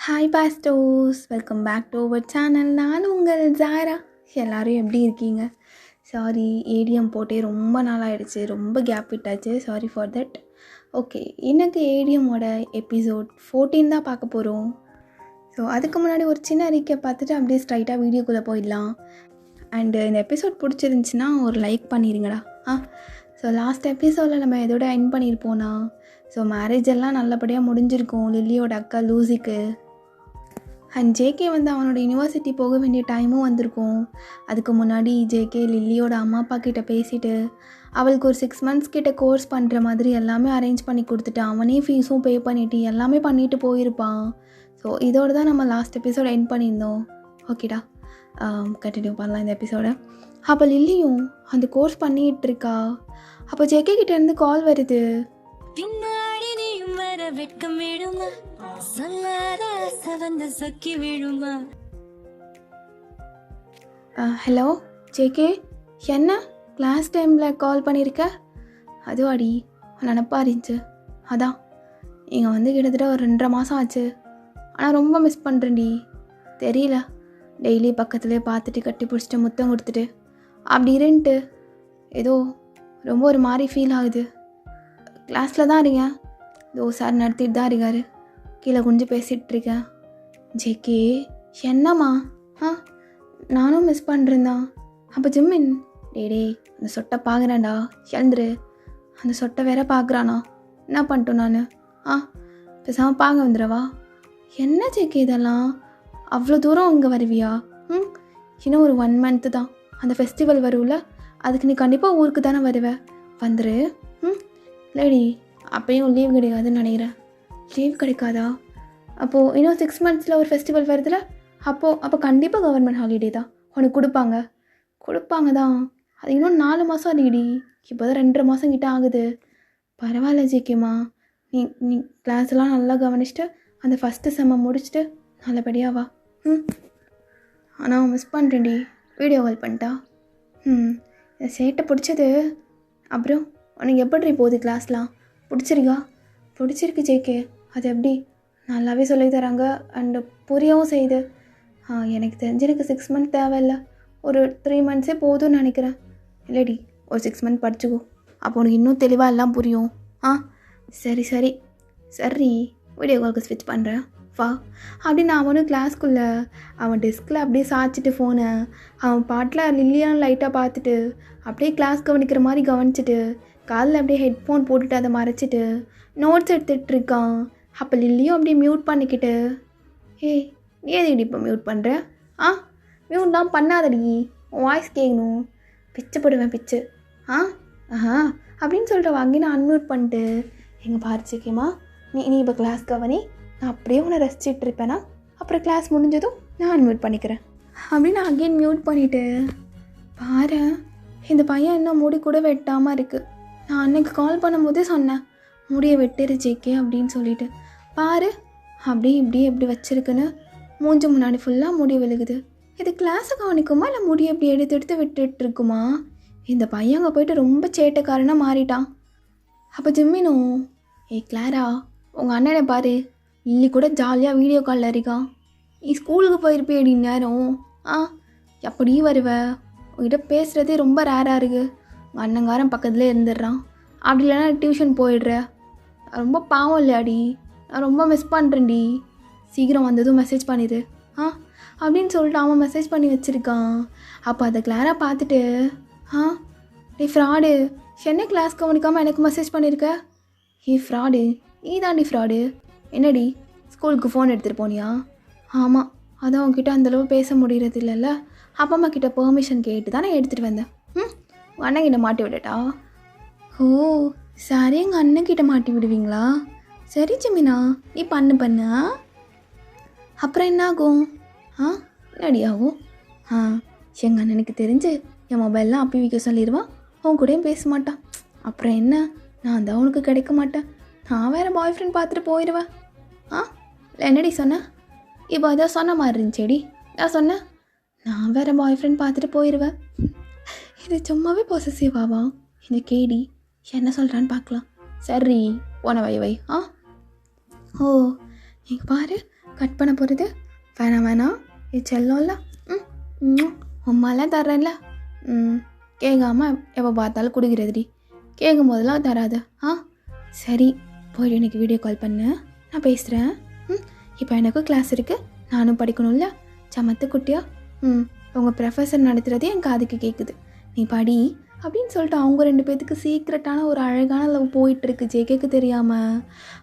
Hi பாஸ்டோஸ், welcome back to our channel. நான் உங்கள் ஜாரா. எல்லோரும் எப்படி இருக்கீங்க? சாரி, ஏடிஎம் போட்டே ரொம்ப நாள் ஆகிடுச்சு, ரொம்ப கேப் விட்டாச்சு. Sorry for that. ஓகே, எனக்கு ஏடிஎம்மோட எபிசோட் 14 தான் பார்க்க போகிறோம். ஸோ அதுக்கு முன்னாடி ஒரு சின்ன அறிக்கை பார்த்துட்டு அப்படியே ஸ்ட்ரைட்டாக வீடியோக்குள்ளே போயிடலாம். அண்டு இந்த எபிசோட் பிடிச்சிருந்துச்சின்னா ஒரு லைக் பண்ணிடுங்கடா. ஸோ லாஸ்ட் எபிசோடில் நம்ம எதோட எண்ட் பண்ணியிருப்போன்னா, ஸோ மேரேஜ் எல்லாம் நல்லபடியாக முடிஞ்சிருக்கும் லில்லியோட அக்கா லூசிக்கு. அண்ட் ஜேகே வந்து அவனோட யூனிவர்சிட்டி போக வேண்டிய டைமும் வந்திருக்கும். அதுக்கு முன்னாடி ஜேகே லில்லியோட அம்மா அப்பா கிட்டே பேசிவிட்டு அவளுக்கு ஒரு 6 months கிட்ட கோர்ஸ் பண்ணுற மாதிரி எல்லாமே அரேஞ்ச் பண்ணி கொடுத்துட்டு அவனே ஃபீஸும் பே பண்ணிவிட்டு எல்லாமே பண்ணிவிட்டு போயிருப்பான். ஸோ இதோடு தான் நம்ம லாஸ்ட் எபிசோட் எண்ட் பண்ணியிருந்தோம். ஓகேடா, கண்டினியூ பண்ணலாம் இந்த எபிசோடை. அப்போ லில்லியும் அந்த கோர்ஸ் பண்ணிகிட்டு இருக்கா. அப்போ ஜேகே கிட்டேருந்து கால் வருது. ஹலோ ஜேகே, என்ன கிளாஸ் டைமில் கால் பண்ணியிருக்க? அதுவும் அடி நினப்பாக இருந்துச்சு. அதான் இங்கே வந்து கிட்டத்தட்ட ஒரு 2.5 மாதம் ஆச்சு. ஆனால் ரொம்ப மிஸ் பண்ணுறேன்டி. தெரியல, டெய்லி பக்கத்துலேயே பார்த்துட்டு கட்டி பிடிச்சிட்டு முத்தம் கொடுத்துட்டு அப்படி இருந்துட்டு ஏதோ ரொம்ப ஒரு மாதிரி ஃபீல் ஆகுது. கிளாஸில் தான் இருக்கேன், இதோ சார் நடத்திட்டு தான் இருக்காரு, கீழே குஞ்சு பேசிகிட்டு இருக்கேன். ஜேகே என்னம்மா? நானும் மிஸ் பண்ணுறேன்தான். அப்போ ஜிம்மின் டே அந்த சொட்டை பார்க்குறேன்டா, எழுந்துரு. அந்த சொட்டை வேற பார்க்குறானா? என்ன பண்ணிட்டோம் நான்? பேசாமல் பார்க்க வந்துடுவா. என்ன ஜேகே இதெல்லாம்? அவ்வளோ தூரம் இங்கே வருவியா? இன்னும் ஒரு 1 month தான் அந்த ஃபெஸ்டிவல் வரும்ல, அதுக்கு நீ கண்டிப்பாக ஊருக்கு தானே வருவேன். வந்துரு. லேடி அப்போயும் லீவ் கிடைக்காதுன்னு நினைக்கிறேன். லீவ் கிடைக்காதா? அப்போது இன்னும் 6 months ஒரு ஃபெஸ்டிவல் வருதுல, அப்போ கண்டிப்பாக கவர்மெண்ட் ஹாலிடே தான் உனக்கு கொடுப்பாங்க தான். அது இன்னும் 4 மாதம் அடிக்கடி, இப்போ தான் 2.5 மாதம் கிட்ட ஆகுது. பரவாயில்ல ஜிகேம்மா, நீ கிளாஸ்லாம் நல்லா கவனிச்சுட்டு அந்த ஃபஸ்ட்டு செம்மை முடிச்சுட்டு நல்லபடியாக வா. ஆனால் மிஸ் பண்ணுறேன்டி, வீடியோ கால் பண்ணிட்டா. சேட்டை பிடிச்சது. அப்புறம் உனக்கு எப்படி போகுது கிளாஸ்லாம்? பிடிச்சிருக்கு ஜேகே. அது எப்படி நல்லாவே சொல்லி தராங்க அண்டு புரியவும் செய்யுது. எனக்கு தெரிஞ்சு எனக்கு 6 months தேவையில்லை, ஒரு 3 months போதும்னு நினைக்கிறேன். இல்லடி, ஒரு 6 months படிச்சுக்கோ, அப்போ உனக்கு இன்னும் தெளிவாக எல்லாம் புரியும். சரி வீடியோ காலுக்கு ஸ்விட்ச் பண்ணுறேன் வா அப்படின்னு அவனும் கிளாஸ்க்குள்ளே அவன் டெஸ்கில் அப்படியே சாய்ச்சிட்டு ஃபோனை அவன் பாட்டில் லில்லியான்னு லைட்டாக பார்த்துட்டு அப்படியே கிளாஸ் கவனிக்கிற மாதிரி கவனிச்சிட்டு காலில் அப்படியே ஹெட்ஃபோன் போட்டுட்டு அதை மறைச்சிட்டு நோட்ஸ் எடுத்துகிட்டு இருக்கான். அப்போ லில்லியும் அப்படியே மியூட் பண்ணிக்கிட்டு, ஏய் நீ எதுடி இப்போ மியூட் பண்ணுற? மியூட் தான் பண்ணாதடி, உன் வாய்ஸ் கேட்கணும், பிச்சு போடுவேன் பிச்சு. அப்படின்னு சொல்லிட்டு வாங்கி நான் அன்மியூட் பண்ணிட்டு, எங்கள் பாரிச்சிக்கேம்மா நீ இப்போ கிளாஸ் கவனி, நான் அப்படியே உன்னை ரசிச்சிட்டு இருப்பேனா, அப்புறம் கிளாஸ் முடிஞ்சதும் நான் அன்மியூட் பண்ணிக்கிறேன் அப்படின்னு நான் அகெயின் மியூட் பண்ணிவிட்டு, பாரு இந்த பையன் இன்னும் முடி கூட வெட்டாமல் இருக்குது. நான் அன்னைக்கு கால் பண்ணும்போதே சொன்னேன் முடியை வெட்டுரு ஜேகே அப்படின்னு சொல்லிட்டு, பாரு அப்படியே எப்படி வச்சுருக்குன்னு மூஞ்சி முன்னாடி ஃபுல்லாக முடி விழுகுது. இது கிளாஸை கவனிக்குமா இல்லை முடி எப்படி எடுத்து விட்டுட்டு இருக்குமா? இந்த பையன் அங்கே போயிட்டு ரொம்ப சேட்டைக்காரனாக மாறிட்டான். அப்போ ஜிம்மினும், கிளாரா உங்கள் அண்ணனை பாரு, இல்லி கூட ஜாலியாக வீடியோ காலில் இருக்கான். நீ ஸ்கூலுக்கு போயிருப்பேடி நேரம். எப்படி வருவ? உங்ககிட்ட பேசுகிறதே ரொம்ப ரேராக இருக்குது. உங்கள் அண்ணங்காரன் பக்கத்துலேயே இருந்துடுறான், அப்படி இல்லைனா டியூஷன் போயிடுற. ரொம்ப பாவம் இல்லையாடி, நான் ரொம்ப மிஸ் பண்ணுறேன்டி, சீக்கிரம் வந்ததும் மெசேஜ் பண்ணிடு அப்படின்னு சொல்லிட்டு அவன் மெசேஜ் பண்ணி வச்சுருக்கான். அப்போ அதை கிளாராக பார்த்துட்டு, நீ ஃப்ராடு, என்ன கிளாஸ் கவனிக்காமல் எனக்கு மெசேஜ் பண்ணியிருக்க? ஃப்ராடு நீ தாண்டி ஃப்ராடு. என்னடி ஸ்கூலுக்கு ஃபோன் எடுத்துகிட்டு போனியா? ஆமாம், அதான் உங்ககிட்ட அந்தளவு பேச முடிகிறது இல்லைல்ல, அப்பா அம்மா கிட்ட பெர்மிஷன் கேட்டு தான் நான் எடுத்துகிட்டு வந்தேன். அண்ணன்கிட்ட மாட்டி விடட்டா? ஓ சரி, எங்கள் அண்ணன்கிட்ட மாட்டி விடுவீங்களா? சரி ஜிமினா, நீ பண்ணு. அப்புறம் என்ன ஆகும்? என்னடி ஆகும்? எங்கள் அண்ணனுக்கு தெரிஞ்சு என் மொபைல்லாம் அப்பி வைக்க சொல்லிடுவான், அவன் கூடயும் பேச மாட்டான். அப்புறம் என்ன, நான் தான் உனக்கு கிடைக்க மாட்டேன், நான் வேறு பாய் ஃப்ரெண்ட் பார்த்துட்டு போயிடுவேன். என்னடி சொன்னேன்? இப்போ அதான் சொன்ன மாதிரி இருந்துச்சேடி. நான் சொன்னேன் நான் வேறு பாய் ஃப்ரெண்ட் பார்த்துட்டு போயிடுவேன். இது சும்மாவே பொசசிவாவா இந்த கேடி? என்ன சொல்கிறான்னு பார்க்கலாம். சரி போன வை. ஓ நீங்கள் பாரு, கட் பண்ண போகிறது? வேணாம் வேணாம், இது செல்லம்ல. ம் உம்மாலாம் தர்றேன்ல. கேட்காம எப்போ பார்த்தாலும் குடிக்கிறதுடி. கேட்கும் போதெல்லாம் தராது. சரி, போய்ட்டு எனக்கு வீடியோ கால் பண்ணு, நான் பேசுகிறேன். இப்போ எனக்கும் கிளாஸ் இருக்குது, நானும் படிக்கணும்ல. சமத்து குட்டியா. உங்கள் ப்ரொஃபஸர் நடத்துகிறதே என் காதுக்கு கேட்குது, நீ படி அப்படின்னு சொல்லிட்டு அவங்க 2 பேத்துக்கு சீக்ரெட்டான ஒரு அழகான லவ் போயிட்டுருக்கு ஜேகேக்கு தெரியாமல்.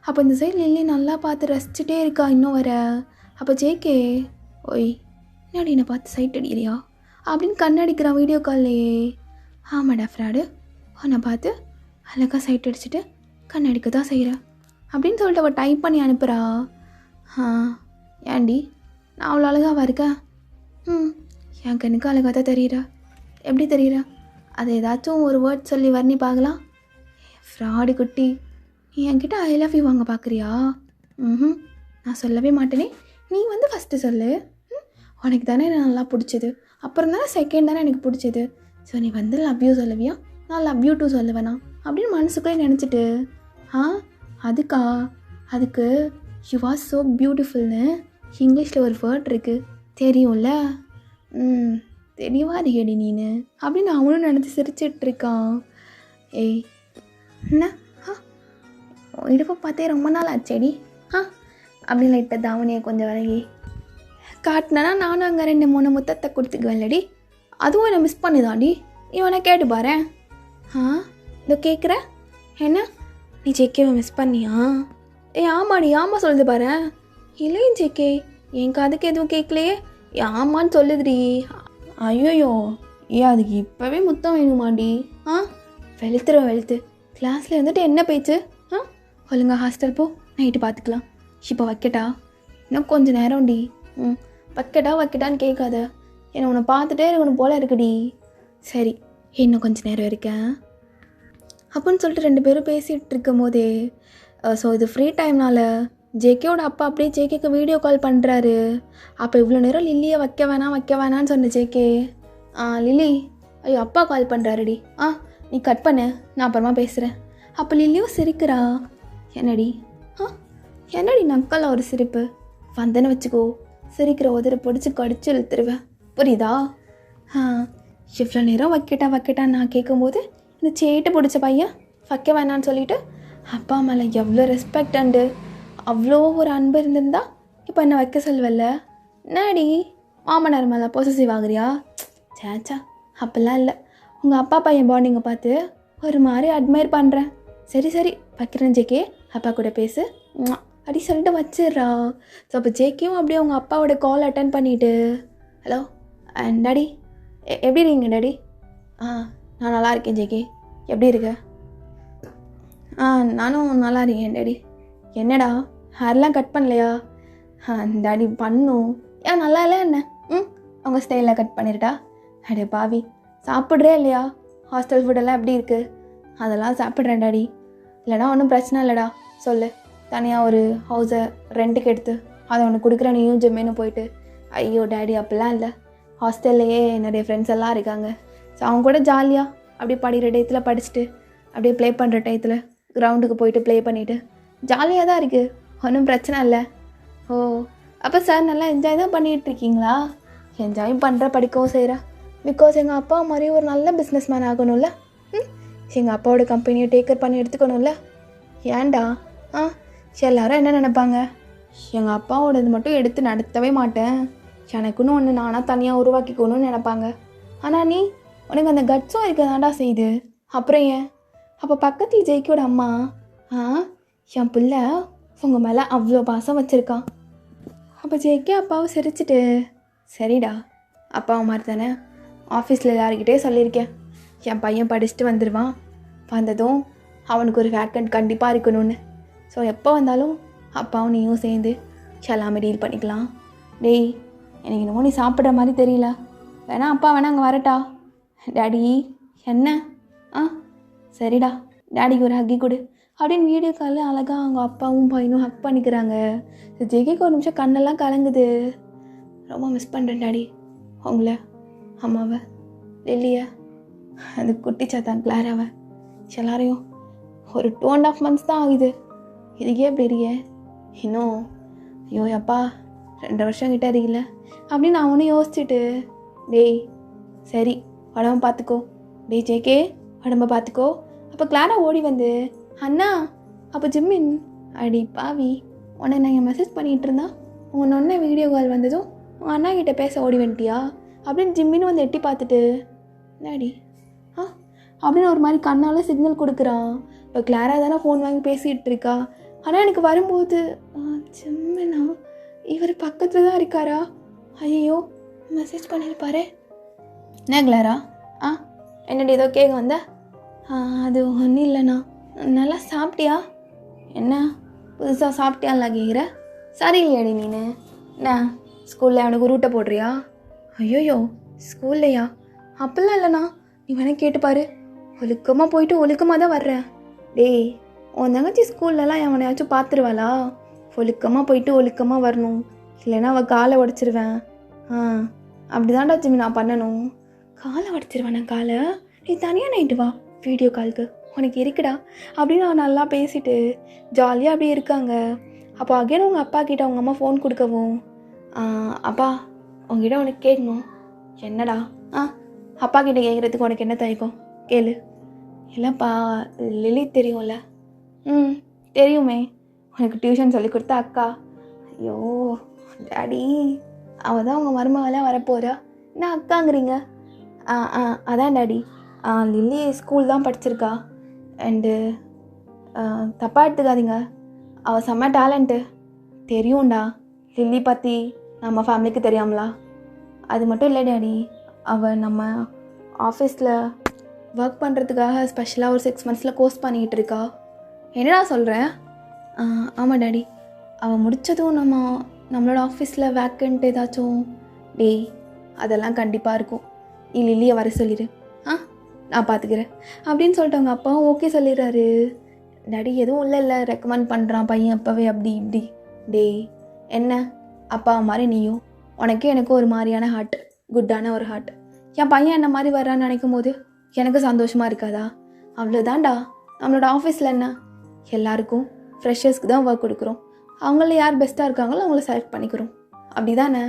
அப்போ இந்த சைடு லில்லி நல்லா பார்த்து ரசிச்சுட்டே இருக்கா இன்னும் வர. அப்போ ஜேகே, ஓய் என்னடி என்னை பார்த்து சைட் அடிக்கிறியா அப்படின்னு கண்ணடிக்கிறான் வீடியோ கால்லையே. ஆமாடா ஃப்ராடு, உன்னை பார்த்து அழகாக சைட் அடிச்சுட்டு கண்ணடிக்க தான் செய்கிற அப்படின்னு சொல்லிட்டு அவள் டைப் பண்ணி அனுப்புகிறா. ஏன்டி நான் அவ்வளோ அழகாவா இருக்கேன்? என் கண்ணுக்கு அழகாக தான் தெரியுறா. எப்படி தெரியுறா? அதை ஏதாச்சும் ஒரு வேர்ட் சொல்லி வர்ணி பார்க்கலாம். ஃப்ராடு குட்டி, நீ என்கிட்ட ஐ லவ் யூ வாங்க பார்க்குறியா? நான் சொல்லவே மாட்டேனே, நீ வந்து ஃபஸ்ட்டு சொல்லு. உனக்கு தானே எனக்கு நல்லா பிடிச்சது, அப்புறம் தானே செகண்ட் தானே எனக்கு பிடிச்சது. ஸோ நீ வந்து லவ் யூ சொல்லுவியா, நான் லவ் யூ டூ சொல்லுவேண்ணா அப்படின்னு மனசுக்குள்ளே நினச்சிட்டு. அதுக்கு யூ ஆர் ஸோ பியூட்டிஃபுல்னு இங்கிலீஷில் ஒரு வேர்ட் இருக்குது தெரியும்ல. தெளிவாக இருக்கேடி நீனு அப்படின்னு அவனும் நினச்சி சிரிச்சிட்ருக்கான். ஏய் என்ன இடுப்பை பார்த்தே ரொம்ப நாள் ஆச்சேடி அப்படின்னு லைட்டாக தாவணியை கொஞ்சம் விலகி காட்டினா நானும் அங்கே 2-3 முத்தத்தை கொடுத்துக்குவேன்லடி. அதுவும் என்னை மிஸ் பண்ணுதாடி, நீ வேணா கேட்டு பாரு. இதோ கேட்குற என்ன, நீ ஜேகேவை மிஸ் பண்ணியா? ஆமாடி, ஆமாம் சொல்லுது பாரு. இல்லையும் ஜேகே, என் காதுக்கு எதுவும் கேட்கலையே, ஆமான்னு சொல்லுதுடி. ஐயோயோ, அதுக்கு இப்போவே முத்தம் வேணுமாடி? வெளுத்து கிளாஸில் இருந்துட்டு என்ன பேச்சு? ஒழுங்கா ஹாஸ்டல் போ, நைட்டு பார்த்துக்கலாம். இப்போ வைக்கட்டா? இன்னும் கொஞ்சம் நேரம்டி. வைக்கட்டான்னு கேட்காத, என்னை உன்னை பார்த்துட்டே இருக்கணும் போல இருக்குடி. சரி, இன்னும் கொஞ்சம் நேரம் இருக்கேன் அப்படின்னு சொல்லிட்டு 2 பேரும் பேசிகிட்டு இருக்கும் போதே ஸோ இது ஃப்ரீ டைம்னால் ஜேகேவோட அப்பா அப்படியே ஜேகேக்கு வீடியோ கால் பண்ணுறாரு. அப்போ இவ்வளோ நேரம் லில்லியை வைக்க வேணான்னு சொன்ன ஜேகே. லில்லி, ஐயோ அப்பா கால் பண்ணுறாருடி, நீ கட் பண்ணு, நான் அப்புறமா பேசுகிறேன். அப்போ லில்லியும் சிரிக்கிறா. என்னடி நக்கலா ஒரு சிரிப்பு வந்தேன்னு வச்சுக்கோ, சிரிக்கிற உதரை பிடிச்சி கடிச்சு இழுத்துருவேன், புரியுதா? இவ்வளோ நேரம் வைக்கட்டான்னு நான் கேட்கும்போது இந்த சேட்டை பிடிச்ச பையன் வைக்க வேணான்னு சொல்லிட்டு அப்பா மேலே எவ்வளோ ரெஸ்பெக்ட் அண்டு அவ்வளோ ஒரு அன்பு இருந்திருந்தா இப்போ என்ன வைக்க சொல்வல்ல. என்னடி மாமனார் மேலே பொசசிவ் ஆகுறியா? சேச்சா, அப்போல்லாம் இல்லை. உங்கள் அப்பா பையன் பாண்டிங்கை பார்த்து ஒரு மாதிரி அட்மையர் பண்ணுறேன். சரி வைக்கிறேன் ஜேகே, அப்பா கூட பேசு அப்படி சொல்லிட்டு வச்சிடுறா. ஸோ அப்போ ஜேகேவும் அப்படியே உங்கள் அப்பாவோட கால் அட்டன் பண்ணிவிட்டு, ஹலோ டாடி, எப்படி இருக்கீங்க டாடி? நான் நல்லா இருக்கேன் ஜேகே, எப்படி இருக்க? நானும் நல்லா இருக்கேன் டாடி. என்னடா ஹேர்லாம் கட் பண்ணலையா? டாடி பண்ணும். ஏன் நல்லா இல்லை என்ன? அவங்க ஸ்டைலில் கட் பண்ணிருட்டா? அடே பாவி, சாப்பிட்றே இல்லையா? ஹாஸ்டல் ஃபுட்டெல்லாம் எப்படி இருக்குது? அதெல்லாம் சாப்பிட்றேன் டாடி. இல்லைனா ஒன்றும் பிரச்சனை இல்லைடா, சொல்லு. தனியாக ஒரு ஹவுஸை ரெண்ட்டுக்கு எடுத்து அதை ஒன்று கொடுக்குற நீயும் ஜிம்முன்னு போயிட்டு. ஐயோ டாடி, அப்படிலாம் இல்லை. ஹாஸ்டல்லையே என்னுடைய ஃப்ரெண்ட்ஸ் எல்லாம் இருக்காங்க. ஸோ அவங்க கூட ஜாலியாக அப்படியே படிக்கிற டயத்தில் படிச்சுட்டு அப்படியே ப்ளே பண்ணுற டயத்தில் கிரவுண்டுக்கு போயிட்டு ப்ளே பண்ணிவிட்டு ஜாலியாக தான் இருக்குது, ஒன்றும் பிரச்சனை இல்லை. ஓ, அப்போ சார் நல்லா என்ஜாய் தான் பண்ணிகிட்ருக்கீங்களா? என்ஜாயும் பண்ணுற, படிக்கவும் செய்கிறேன். பிகாஸ் எங்கள் அப்பா மாதிரி ஒரு நல்ல பிஸ்னஸ் மேன் ஆகணும்ல. எங்கள் அப்பாவோட கம்பெனியை டேக்கர் பண்ணி எடுத்துக்கணும்ல. ஏன்டா எல்லோரும் என்ன நினைப்பாங்க? எங்கள் அப்பாவோடது மட்டும் எடுத்து நடத்தவே மாட்டேன், எனக்குன்னு ஒன்று நானாக தனியாக உருவாக்கிக்கணும்னு நினைப்பாங்க. ஆனால் நீ, உனக்கு அந்த கட்ஸும் இருக்கதாண்டா செய்யுது. அப்புறம் ஏன்? அப்போ பக்கத்தில் ஜேகேயோட அம்மா என் பிள்ளை உங்கள் மேலே அவ்வளோ பாசம் வச்சுருக்கான். அப்போ ஜேகே அப்பாவை சிரிச்சிட்டு, சரிடா அப்பாவை மாதிரி தானே, ஆஃபீஸில் எல்லாருக்கிட்டே சொல்லியிருக்கேன், என் பையன் படிச்சுட்டு வந்துடுவான், வந்ததும் அவனுக்கு ஒரு வேக்கண்ட் கண்டிப்பாக இருக்கணும்னு. ஸோ எப்போ வந்தாலும் அப்பாவும் நீயும் சேர்ந்து எல்லாமே டீல் பண்ணிக்கலாம். டேய், எனக்கு என்னமோ நீ சாப்பிட்ற மாதிரி தெரியல, வேணா அப்பா வேணா அங்கே வரட்டா? டாடி என்ன? சரிடா, டாடிக்கு ஒரு ஹக்கி கொடு அப்படின்னு வீடியோ காலில் அழகாக அவங்க அப்பாவும் பையனும் ஹக் பண்ணிக்கிறாங்க. ஜெகேக்கு ஒரு நிமிஷம் கண்ணெல்லாம் கலங்குது. ரொம்ப மிஸ் பண்ணுறேன் டாடி, உங்களை, அம்மாவை, லில்லியை, அது குட்டி சாத்தான் கிளாராவை, எல்லாரையும். ஒரு 2.5 months தான் ஆகுது, இதுக்கே பெரிய இன்னும் ஐயோ அப்பா 2 வருஷம் கிட்ட இருக்கல அப்படின்னு அவனும் யோசிச்சுட்டு, டேய் சரி உடம்ப பார்த்துக்கோ, டேய் ஜேகே உடம்ப பார்த்துக்கோ. அப்போ கிளாரா ஓடி வந்து, அண்ணா அப்போ ஜிம்மின், அடி பாவி உன்னை நான் மெசேஜ் பண்ணிகிட்டு இருந்தா உங்கள் ஒன்றே வீடியோ கால் வந்ததும் உங்கள் அண்ணா கிட்டே பேச ஓடி வந்துட்டியா அப்படின்னு ஜிம்மின்னு வந்து எட்டி பார்த்துட்டு, என்னடி அப்படின்னு ஒரு மாதிரி கண்ணால் சிக்னல் கொடுக்குறான். இப்போ கிளாரா தானே ஃபோன் வாங்கி பேசிகிட்டு இருக்கா. ஆனால் எனக்கு வரும்போது ஜிம்மினா இவர் பக்கத்தில் தான் இருக்காரா, ஐயோ மெசேஜ் பண்ணியிருப்பாரு. என்ன கிளாரா என்னடி ஏதோ கேட்க வந்த? அது ஒன்றும் இல்லைண்ணா. நல்லா சாப்பிட்டியா? என்ன புதுசாக சாப்பிட்டியான்லாம் கேட்குற? சரி இல்லையாடி நீனு என்ன ஸ்கூலில் அவனுக்கு ரூட்டை போடுறியா? ஐயோயோ ஸ்கூல்லையா? அப்படிலாம் இல்லைண்ணா, நீ வேணால் கேட்டுப்பாரு. ஒழுக்கமாக போயிட்டு ஒழுக்கமாக தான் வர்றேன். டேய் உன் தங்கச்சி ஸ்கூல்லலாம் அவனையாச்சும் பார்த்துருவாளா? ஒழுக்கமாக போயிட்டு ஒழுக்கமாக வரணும், இல்லைன்னா அவள் காலை உடச்சிருவேன். அப்படி தான்டா ஜிம்மி நான் பண்ணணும். காலை உடச்சிருவேன் நான் காலை? நீ தனியாக நைட்டு வா வீடியோ காலுக்கு, உனக்கு இருக்குடா அப்படின்னு அவன் நல்லா பேசிட்டு ஜாலியாக அப்படியே இருக்காங்க. அப்போ அகைன் உங்கள் அப்பா கிட்ட அவங்க அம்மா ஃபோன் கொடுக்கவும், அப்பா உங்ககிட்ட உனக்கு கேட்கணும். என்னடா? அப்பா கிட்ட கேட்குறதுக்கு உனக்கு என்ன தயக்கம்? கேளு. இல்லைப்பா லிலி தெரியும்ல? தெரியுமே, உனக்கு டியூஷன் சொல்லி கொடுத்த அக்கா. ஐயோ டாடி அவள் தான் உங்கள் மருமகளாக வரப்போகிறா, என்ன அக்காங்கிறீங்க? அதான் டாடி, லில்லி ஸ்கூல் தான் படிச்சிருக்கா. அண்டு தப்பாக எடுத்துக்காதீங்க, அவள் செம்ம டேலண்ட்டு. தெரியும்டா, லில்லி பற்றி நம்ம ஃபேமிலிக்கு தெரியாமலா? அது மட்டும் இல்லை டாடி, அவள் நம்ம ஆஃபீஸில் ஒர்க் பண்ணுறதுக்காக ஸ்பெஷலாக ஒரு 6 months கோர்ஸ் பண்ணிக்கிட்டு இருக்கா. என்னடா சொல்கிறேன்? ஆமாம் டாடி, அவள் முடித்ததும் நம்மளோட ஆஃபீஸில் வேக்கண்ட் ஏதாச்சும். டேய் அதெல்லாம் கண்டிப்பாக இருக்கும், நீ லில்லியை வர சொல்லிடு, நான் பார்த்துக்கிறேன் அப்படின்னு சொல்லிட்டு அவங்க அப்பாவும் ஓகே சொல்லிடுறாரு. டாடி எதுவும் இல்லை ரெக்கமெண்ட் பண்ணுறான் பையன் அப்போவே அப்படி இப்படி. டேய் என்ன அப்பா மாதிரி நீயும், உனக்கே எனக்கும் ஒரு மாதிரியான ஹார்ட், குட்டான ஒரு ஹார்ட். என் பையன் என்ன மாதிரி வர்றான்னு நினைக்கும் போது எனக்கு சந்தோஷமாக இருக்காதா? அவ்வளோதான்டா. நம்மளோட ஆஃபீஸில் என்ன எல்லாருக்கும் ஃப்ரெஷர்ஸ்க்கு தான் ஒர்க் கொடுக்குறோம், அவங்கள யார் பெஸ்ட்டாக இருக்காங்களோ அவங்கள செலக்ட் பண்ணிக்கிறோம், அப்படி தானே?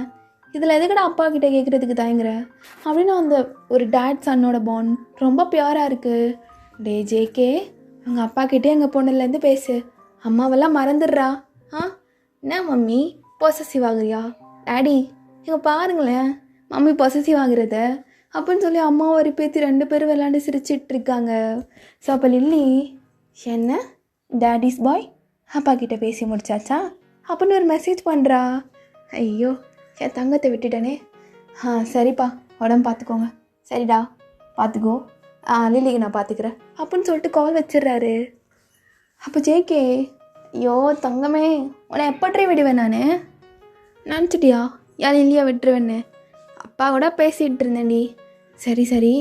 இதில் எதுக்கடா அப்பா கிட்டே கேட்குறதுக்கு தயங்குற அப்படின்னு அந்த ஒரு டேட் சன்னோட பாண்ட் ரொம்ப பியூராக இருக்குது. டே ஜேகே அவங்க அப்பா கிட்டே எங்கள் பொண்ணுலேருந்து பேசு, அம்மாவெல்லாம் மறந்துடுறா. என்ன மம்மி பொசசிவ் ஆகுறியா? டேடி இங்கே பாருங்களேன் மம்மி பொசசிவ் ஆகுறத அப்படின்னு சொல்லி அம்மா ஒரு பேத்தி 2 பேரும் விளையாண்டு சிரிச்சிட்டு இருக்காங்க. ஸோ அப்போ லில்லி என்ன டேடிஸ் பாய் அப்பா கிட்டே பேசி முடிச்சாச்சா அப்படின்னு ஒரு மெசேஜ் பண்ணுறா. ஐயோ என் தங்கத்தை விட்டுட்டேனே. சரிப்பா உடம்பு பார்த்துக்கோங்க. சரிடா பார்த்துக்கோ, லில்லிக்கு நான் பார்த்துக்கிறேன் அப்படின்னு சொல்லிட்டு கால் வச்சிடுறாரு. அப்போ ஜேகே, ஐயோ தங்கமே உன்னை எப்பட்றே விடுவேன் நான்? நினச்சிட்டியா ஏன் லில்லியா விட்டுருவேன்னு? அப்பா கூட பேசிகிட்டு இருந்தேன்டி. சரி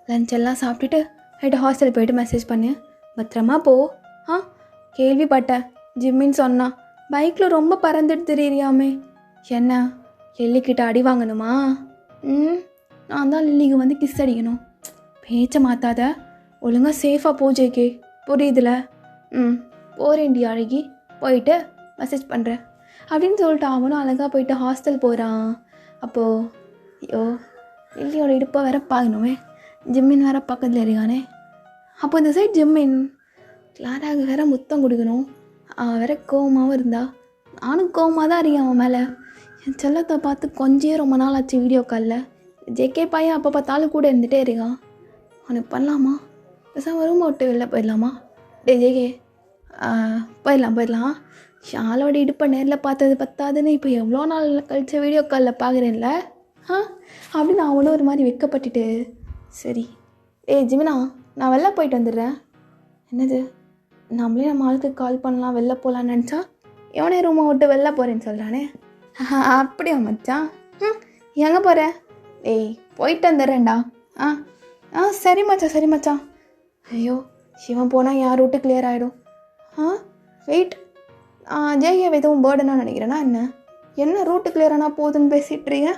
லஞ்ச் எல்லாம் சாப்பிட்டுட்டு நைட்டு ஹாஸ்டல் போயிட்டு மெசேஜ் பண்ணு, பத்திரமா போ. கேள்விப்பட்டேன் ஜிம்மின்னு சொன்னான், பைக்கில் ரொம்ப பறந்துட்டு தெரியாமே. என்ன லில்லிக்கிட்ட அடி வாங்கணுமா? நான் தான் லில்லிக்கு வந்து கிஸ் அடிக்கணும். பேச்சை மாற்றாத, ஒழுங்காக சேஃபாக போ ஜேகே, புரியுதுல? போகிறேன்டி அழகி, போயிட்டு மெசேஜ் பண்ணுறேன் அப்படின்னு சொல்லிட்டு அவனும் அழகாக போயிட்டு ஹாஸ்டல் போகிறான். அப்போது ஐயோ லில்லியோட இடுப்பை வேற பார்க்கணுமே, ஜிம்மின் வேற பக்கத்தில் இருக்கானே. அப்போ இந்த சைட் ஜிம்மின் கிளாராக வேற முத்தம் கொடுக்கணும், அவன் வேற கோவமாகவும் இருந்தா. நானும் கோவமாக தான் இருக்கேன் அவன் மேலே. என் செல்லத்தை பார்த்து கொஞ்சம் ரொம்ப நாள் ஆச்சு வீடியோ காலில். ஜேகே பையன் அப்போ பார்த்தாலும் கூட இருந்துகிட்டே இருக்கான். அவனுக்கு பண்ணலாமா? பேசாம ரூம் விட்டு வெளில போயிடலாமா? டே ஜேகே போயிடலாம். ஷாலோட இடுப்பை நேரில் பார்த்தது பத்தாதுன்னு இப்போ எவ்வளோ நாள் கழிச்ச வீடியோ காலில் பார்க்குறேன்ல அப்படின்னு அவனும் ஒரு மாதிரி வெக்கப்பட்டுட்டு, சரி ஜிமினா நான் வெளில போயிட்டு வந்துடுறேன். என்னது நம்மளே நம்ம ஆளுக்கு கால் பண்ணலாம் வெளில போகலான்னு நினச்சா எவனே ரூமை விட்டு வெளில போகிறேன்னு சொல்கிறானே. அப்படியா மச்சான்? எங்கே போகிற? போயிட்டு வந்துடுறேன்டா. சரி மச்சான். ஐயோ சிவன் போனால் யார் ரூட்டு கிளியர் ஆகிடும். வெயிட், ஜெய்கே எதுவும் பேர்டனாக நினைக்கிறேன்னா என்ன ரூட்டு கிளியர் ஆனால் போதுன்னு பேசிகிட்றீங்க?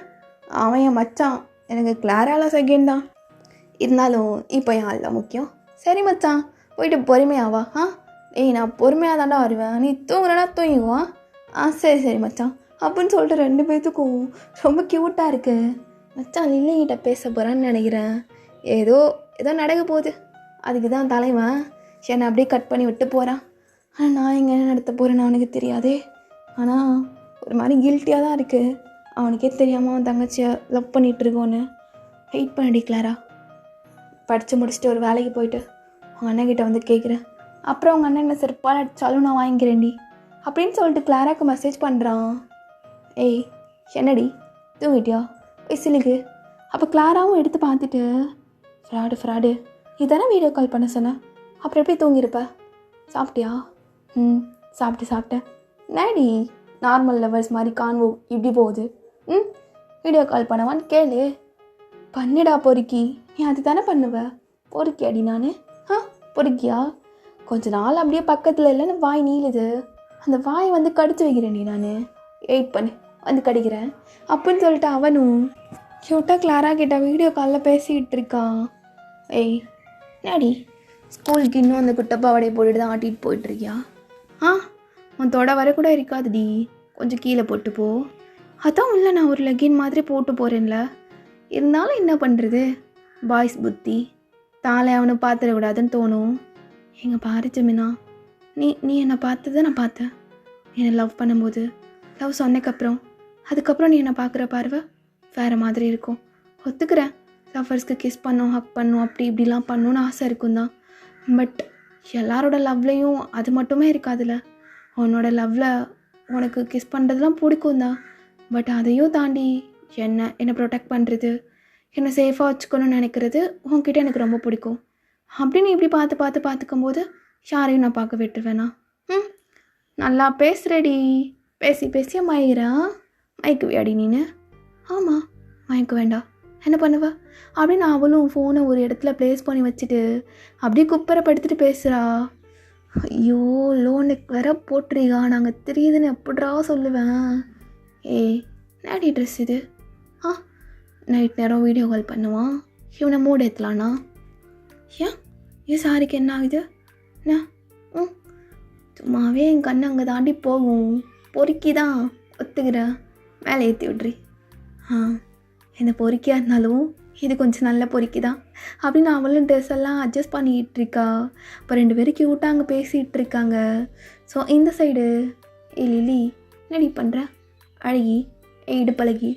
அவன் என் மச்சான், எனக்கு கிளாரால செகண்ட் தான், இருந்தாலும் இப்போ என் ஆள் தான் முக்கியம். சரி மச்சான் போயிட்டு பொறுமையாவா? நான் பொறுமையாக தாண்டா வருவேன், நீ தூங்குறனா தூங்குவான். சரி சரி மச்சான் அப்படின்னு சொல்லிட்டு 2 பேர்த்துக்கும் ரொம்ப க்யூட்டாக இருக்கு. மச்சான் லில்லிகிட்ட பேச போகிறான்னு நினைக்கிறேன். ஏதோ ஏதோ நடக்க போகுது. அதுக்கு தான் தலைவன் என்னை அப்படியே கட் பண்ணி விட்டு போகிறான். ஆனால் நான் இங்கே என்ன நடத்த போகிறேன்னு அவனுக்கு தெரியாதே. ஆனால் ஒரு மாதிரி கில்ட்டியாக தான் இருக்குது. அவனுக்கே தெரியாமல் அவன் தங்கச்சியை லவ் பண்ணிகிட்ருக்கோன்னு. வெயிட் பண்ணி கிளாரா, படித்து முடிச்சுட்டு ஒரு வேலைக்கு போயிட்டு அவங்க அண்ணன்கிட்ட வந்து கேட்குறேன். அப்புறம் அவங்க அண்ணன் என்ன செருப்பால் அடித்தாலும் நான் வாங்கிக்கிறேன்டி அப்படின்னு சொல்லிட்டு கிளாராக்கு மெசேஜ் பண்ணுறான். ஏய் என்னடி தூங்கிட்டியா வயசுலுக்கு? அப்போ கிளாராவும் எடுத்து பார்த்துட்டு ஃப்ராடு இதானே வீடியோ கால் பண்ண சொன்னேன், அப்புறம் எப்படி தூங்கியிருப்ப? சாப்பிட்டியா? சாப்பிட்டேன். நேடி நார்மல் லெவல்ஸ் மாதிரி கான்வோ இப்படி போகுது. வீடியோ கால் பண்ணவான்னு கேளு. பண்ணிடா பொறுக்கி, நீ அது தானே பண்ணுவ. பொறுக்கியாடி நான்? பொறுக்கியா? கொஞ்ச நாள் அப்படியே பக்கத்தில் இல்லைன்னு வாய் நீளுது. அந்த வாயை வந்து கடிச்சு வைக்கிறேன்டி நான். வெயிட் பண்ணு வந்து கடிக்கிறேன் அப்படின்னு சொல்லிட்டு அவனும் க்யூட்டாக கிளாரா கிட்ட வீடியோ காலில் பேசிக்கிட்டு இருக்கான். ஏய் நாடி ஸ்கூலுக்கு இன்னும் அந்த குட்டப்பாவடையை போட்டுட்டு தான் ஆட்டிகிட்டு போயிட்டுருக்கியா? உன் தொட வர கூட இருக்காதுடி, கொஞ்சம் கீழே போட்டு போ. அதான் இல்லை நான் ஒரு லெகின் மாதிரி போட்டு போகிறேன்ல. இருந்தாலும் என்ன பண்ணுறது, பாய்ஸ் புத்தி தாளை அவனை பார்த்துடக்கூடாதுன்னு தோணும். எங்கே பாரு ஜெமினா, நீ என்னை பார்த்ததை நான் பார்த்தேன். என்னை லவ் பண்ணும்போது, லவ் அதுக்கப்புறம் நீ என்னை பார்க்குற பார்வை வேறு மாதிரி இருக்கும். ஒத்துக்கிறேன், லவ்வர்ஸ்க்கு கிஸ் பண்ணோம், ஹக் பண்ணோம், அப்படி இப்படிலாம் பண்ணணுன்னு ஆசை இருக்கும் தான். பட் எல்லாரோட லவ்லையும் அது மட்டுமே இருக்காதுல்ல. உன்னோட லவ்வில் உனக்கு கிஸ் பண்ணுறதுலாம் பிடிக்கும் தான். பட் அதையும் தாண்டி என்னை ப்ரொடெக்ட் பண்ணுறது, என்னை சேஃபாக வச்சுக்கணும்னு நினைக்கிறது உன்கிட்ட எனக்கு ரொம்ப பிடிக்கும். அப்படின்னு இப்படி பார்த்துக்கும்போது யாரையும் நான் பார்க்க விட்டுருவேண்ணா. நல்லா பேசுகிறடி, பேசியே மயக்கிறேன். மயக்குவியாடி நீனு? ஆமாம் மயக்க வேண்டாம், என்ன பண்ணுவ அப்படின்னு அவளும் ஃபோனை ஒரு இடத்துல ப்ளேஸ் பண்ணி வச்சுட்டு அப்படியே குப்பரை படுத்துட்டு பேசுகிறா. ஐயோ லோனுக்கு வேற போட்டுறீங்க, நாங்கள் தெரியுதுன்னு எப்படிரா சொல்லுவேன். நேடி ட்ரெஸ் இது? நைட் நேரம் வீடியோ கால் பண்ணுவான், இவனை மூடு ஏற்றலாண்ணா. ஏன் சாரிக்கு என்ன ஆகுது? சும்மாவே என் கண்ணு அங்கே தாண்டி போகும், பொறுக்கி தான் ஒத்துக்கிறேன், மேலே ஏற்றி விட்றி. என்ன பொறுக்கியாக இருந்தாலும் இது கொஞ்சம் நல்ல பொறுக்கி தான் அப்படின்னு அவளும் ட்ரெஸ் எல்லாம் அட்ஜஸ்ட் பண்ணிக்கிட்டு இருக்கா. இப்போ 2 பேரும் க்யூட்டாக அங்கே பேசிகிட்டு இருக்காங்க. ஸோ இந்த சைடு லில்லி என்னடி பண்ணுற அழகி இடுப்பழகி?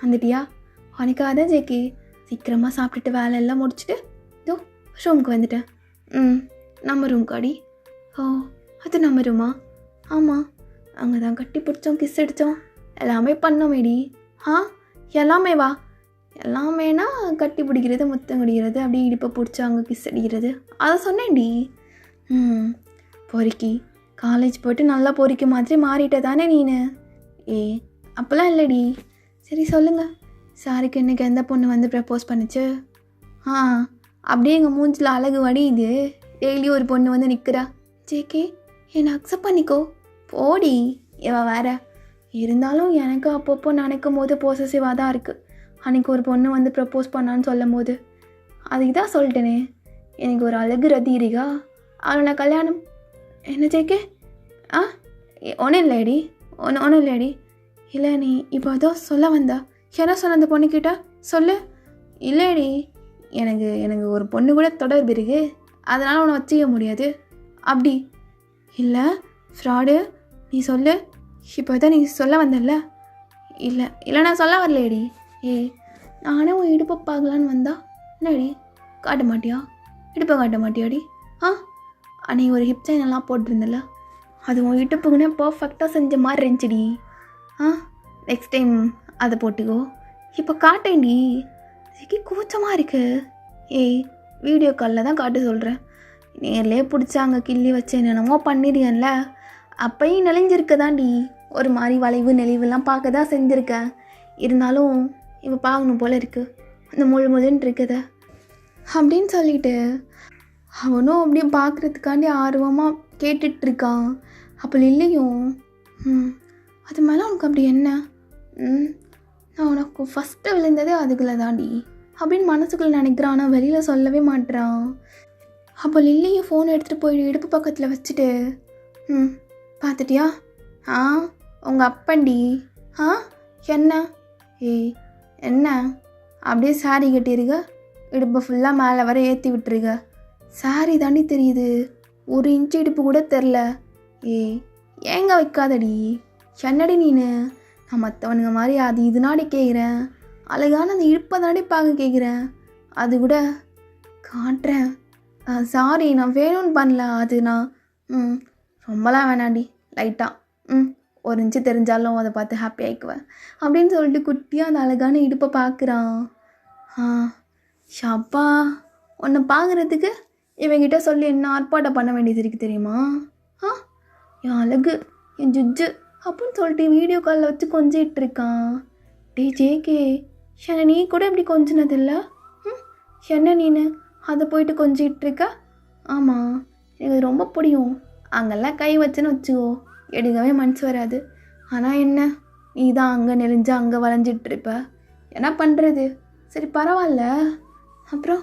வந்துட்டியா? உனக்காக தான் ஜேகே சீக்கிரமாக சாப்பிட்டுட்டு வேலையெல்லாம் முடிச்சுட்டு இதோ ரூமுக்கு வந்துட்டேன். நம்ம ரூம்க்கு அடி. அது நம்ம ரூமா? ஆமாம், அங்கே தான் கட்டி பிடிச்சோம், கிஸ் அடித்தோம், எல்லாமே பண்ணோமேடி. எல்லாமே வா, எல்லாமேனா கட்டி பிடிக்கிறது, முத்தம் குடிக்கிறது, அப்படியே இடிப்பை பிடிச்சி அங்கே கிஸ் அடிக்கிறது, அதை சொன்னேன்டி. பொறுக்கி காலேஜ் போய்ட்டு நல்லா பொறுக்கி மாதிரி மாறிட்ட தானே நீனு? அப்போல்லாம் இல்லைடி. சரி சொல்லுங்கள், சாருக்கு இன்றைக்கி எந்த பொண்ணு வந்து ப்ரப்போஸ் பண்ணிச்சு? அப்படியே எங்கள் மூஞ்சில் அழகு வடியுது, டெய்லி ஒரு பொண்ணு வந்து நிற்கிறா. ஜேகே என்னை அக்செப்ட் பண்ணிக்கோ. போடி இவன் வேற. இருந்தாலும் எனக்கு அப்பப்போ நினைக்கும் போது பொசசிவாக தான் இருக்குது. அன்றைக்கி ஒரு பொண்ணு வந்து ப்ரப்போஸ் பண்ணான்னு சொல்லும் போது அதுக்கு தான் சொல்லிட்டேனே, எனக்கு ஒரு அழகு ரதி இருக்கா, அவனை கல்யாணம். என்ன ஜேகே? ஒன்றும் இல்லைடி, ஒன்றும் இல்லைடி. இல்லை நீ இப்போ ஏதோ சொல்ல வந்தா, என்ன சொன்ன அந்த பொண்ணுக்கிட்ட சொல்லு. இல்லைடி, எனக்கு ஒரு பொண்ணு கூட தொடர்பு இருக்குது, அதனால் உன்னை வச்சுக்க முடியாது. அப்படி இல்லை ஃப்ராடு, நீ சொல்லு. இப்போ தான் நீ சொல்ல வந்தல்ல? இல்லை நான் சொல்ல வரலையடி. நானே உன் இடுப்பை பார்க்கலான்னு வந்தா என்னடி காட்ட மாட்டியா? இடுப்பை காட்ட மாட்டியாடி? அன்னைக்கு ஒரு ஹிப் செயின் எல்லாம் போட்டிருந்தல, அது உன் இடுப்புக்குன்னே பர்ஃபெக்டாக செஞ்ச மாதிரி இருந்துச்சுடி. நெக்ஸ்ட் டைம் அதை போட்டுக்கோ. இப்போ காட்டேன்டி, இதுக்கு கூச்சமாக இருக்கு. வீடியோ காலில் தான் காட்ட சொல்கிறேன். நேர்லேயே பிடிச்சாங்க கிள்ளி வச்சு என்னென்னமோ பண்ணிடுங்கல்ல, அப்பையும் நெளிஞ்சிருக்க தாண்டி, ஒரு மாதிரி வளைவு நெளிவுலாம் பார்க்க தான் செஞ்சுருக்கேன். இருந்தாலும் இப்போ பார்க்கணும் போல் இருக்குது, அந்த முழுன்னு இருக்குத அப்படின்னு சொல்லிட்டு அவனும் அப்படியே பார்க்குறதுக்காண்டி ஆர்வமாக கேட்டுட்ருக்கான். அப்போ இல்லையும் அது மேலே உனக்கு அப்படி என்ன? நான் உனக்கு ஃபஸ்ட்டு விழுந்ததே அதுக்குள்ளே தாண்டி அப்படின்னு மனசுக்குள்ளே நினைக்கிறான், ஆனால் வெளியில் சொல்லவே மாட்டுறான். அப்போ லில்லியும் ஃபோன் எடுத்துகிட்டு போய் இடுப்பு பக்கத்தில் வச்சுட்டு பார்த்துட்டியா ஆ உங்கள் அப்பண்டி. ஆ என்ன? ஏய் என்ன அப்படியே சாரி கட்டிருக்க, இடுப்பு ஃபுல்லாக மேலே வர ஏற்றி விட்டுருக்க. சாரி தாண்டி தெரியுது, 1 இன்ச்சு இடுப்பு கூட தெரில. ஏய் ஏங்க வைக்காதடி, என்னடி நீனு? நான் மற்றவனுங்க மாதிரி அது இது நாடி கேட்குறேன், அழகான அந்த இடுப்பை தாண்டி பார்க்க கேட்குறேன். அது கூட காட்டுறேன். சாரி, நான் வேணும்னு பண்ணல. அது நான் ரொம்பலாம் வேணாண்டி, லைட்டாக 1 இன்ச்சு தெரிஞ்சாலும் அதை பார்த்து ஹாப்பி ஆகிக்குவேன் அப்படின்னு சொல்லிட்டு குட்டியாக அந்த அழகான இடுப்பை பார்க்குறான். ஷப்பா, உன்னை பார்க்குறதுக்கு இவங்கிட்ட சொல்லி என்ன ஆர்ப்பாட்டம் பண்ண வேண்டியது இருக்குது தெரியுமா? என் அழகு, என் ஜுஜ்ஜு அப்படின்னு சொல்லிட்டு வீடியோ காலில் வச்சு கொஞ்சிட்டு இருக்கான். டே ஜேகே, என்ன நீ கூட இப்படி கொஞ்சினதில்லை? என்ன நீனு அதை போயிட்டு கொஞ்சிட்டு இருக்க? ஆமாம், எனக்கு ரொம்ப பிடிக்கும். அங்கெல்லாம் கை வச்சுன்னு வச்சுக்கோ, எடுக்கவே மனசு வராது. ஆனால் என்ன, நீ தான் அங்கே நெளிஞ்சு அங்கே வளைஞ்சிட்ருப்ப. என்ன பண்ணுறது? சரி பரவாயில்ல. அப்புறம்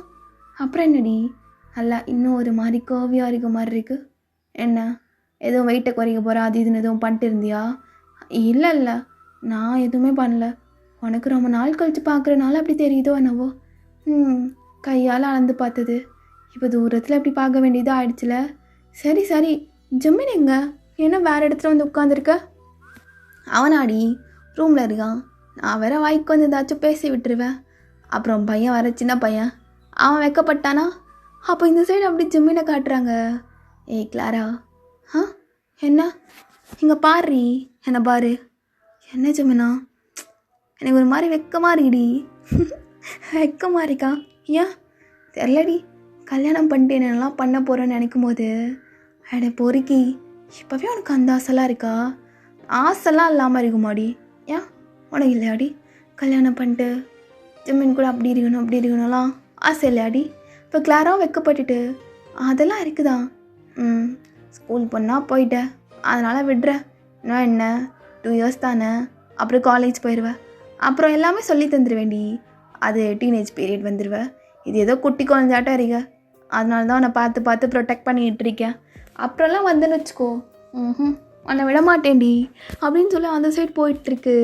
என்னடி, நல்லா இன்னும் ஒரு மாதிரி கோவியாக இருக்க மாதிரி இருக்கு. என்ன எதுவும் வெயிட்டை குறைக்க போகிற அது இதுன்னு எதுவும் பண்ணிட்டு இருந்தியா? இல்லை, நான் எதுவுமே பண்ணல. உனக்கு ரொம்ப நாள் கழித்து பார்க்குறனால அப்படி தெரியுதோ என்னவோ. கையால் அளந்து பார்த்தது இப்போ தூரத்தில் அப்படி பார்க்க வேண்டியதாக ஆயிடுச்சுல. சரி ஜம்மின் எங்க? ஏன்னா வேறு இடத்துல வந்து உட்காந்துருக்க? அவனாடி ரூமில் இருக்கான். நான் வேற வாய்க்கு வந்து ஏதாச்சும் பேசி விட்டுருவேன். அப்புறம் பையன் வர சின்ன பையன், அவன் வைக்கப்பட்டானா? அப்போ இந்த சைடு அப்படி ஜிம்மினை காட்டுறாங்க. ஏய் கிளாரா, என்ன இங்கே பாரு, என்ன பாரு. என்ன ஜிம்மினா? எனக்கு ஒரு மாதிரி வெக்கமாக இருக்குடி. வெக்கமாக இருக்கா? ஏன் தெரிலடி, கல்யாணம் பண்ணிட்டு என்னெல்லாம் பண்ண போகிறேன்னு நினைக்கும் போது அட பொறுக்கி, இப்போவே உனக்கு அந்த ஆசைலாம் இருக்கா? ஆசைலாம் இல்லாமல் இருக்குமாடி? ஏன் உனக்கு இல்லையாடி? கல்யாணம் பண்ணிட்டு ஜிம்மின் கூட அப்படி இருக்கணும்லாம் ஆசை இல்லையாடி? இப்போ கிளாராவும் வைக்கப்பட்டுட்டு அதெல்லாம் இருக்குதான். ஸ்கூல் பொண்ணாக போயிட்டேன், அதனால் விடுறேன். இன்னும் என்ன 2 இயர்ஸ் தானே, அப்புறம் காலேஜ் போயிடுவேன். அப்புறம் எல்லாமே சொல்லி தந்துடுவேண்டி. அது டீனேஜ் பீரியட் வந்துடுவேன். இது ஏதோ குட்டி குழந்தையாட்டம் இருக்க, அதனால தான் உன்னை பார்த்து ப்ரொடெக்ட் பண்ணிகிட்டு இருக்கேன். அப்புறம்லாம் வந்துன்னு வச்சுக்கோ, உன்னை விட மாட்டேன்டி அப்படின்னு சொல்லி அந்த சைடு போயிட்டுருக்கு.